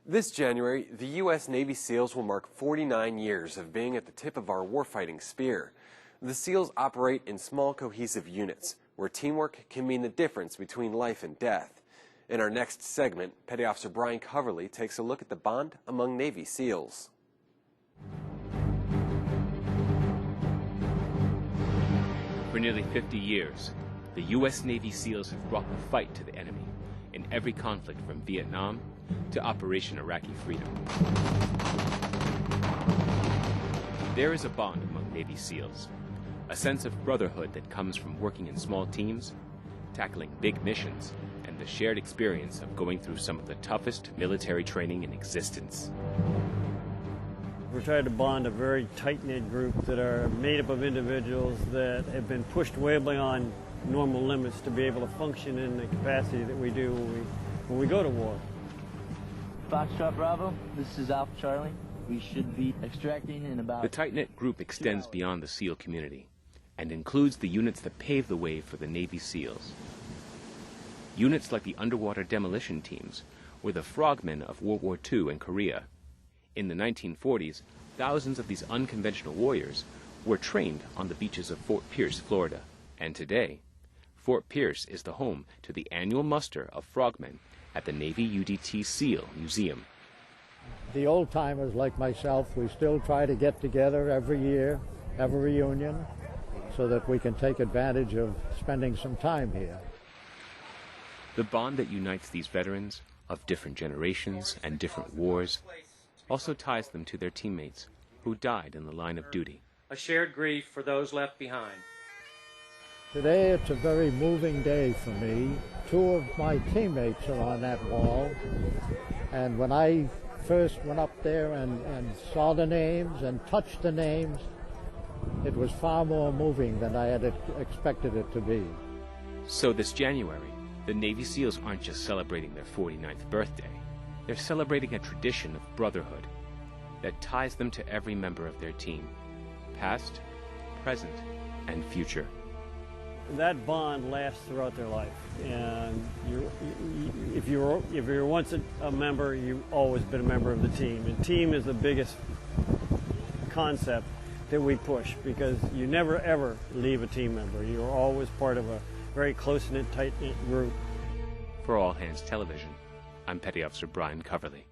This January, the U.S. Navy SEALs will mark 49 years of being at the tip of our warfighting spear. The SEALs operate in small, cohesive units, where teamwork can mean the difference between life and death. In our next segment, Petty Officer Brian Coverly takes a look at the bond among Navy SEALs. For nearly 50 years, the U.S. Navy SEALs have brought the fight to the enemy in every conflict from Vietnam to Operation Iraqi Freedom. There is a bond among Navy SEALs, a sense of brotherhood that comes from working in small teams, tackling big missions, and the shared experience of going through some of the toughest military training in existence. We're trying to bond a very tight-knit group that are made up of individuals that have been pushed way beyond normal limits to be able to function in the capacity that we do when we go to war. Foxtrot Bravo, this is Alpha Charlie. We should be extracting in about... The tight-knit group extends beyond the SEAL community and includes the units that pave the way for the Navy SEALs. Units like the underwater demolition teams were the frogmen of World War II and Korea. In the 1940s, thousands of these unconventional warriors were trained on the beaches of Fort Pierce, Florida. And today, Fort Pierce is the home to the annual muster of frogmen at the Navy UDT SEAL Museum. The old-timers like myself, we still try to get together every year, have a reunion, so that we can take advantage of spending some time here. The bond that unites these veterans of different generations and different wars also ties them to their teammates who died in the line of duty. A shared grief for those left behind. Today it's a very moving day for me. Two of my teammates are on that wall, and when I first went up there and saw the names and touched the names, it was far more moving than I had expected it to be. So this January, the Navy SEALs aren't just celebrating their 49th birthday. They're celebrating a tradition of brotherhood that ties them to every member of their team, past, present, and future. That bond lasts throughout their life, and if you were once a member, you've always been a member of the team. And team is the biggest concept that we push, because you never ever leave a team member. You're always part of a very close-knit, tight-knit group. For All Hands Television, I'm Petty Officer Brian Coverly.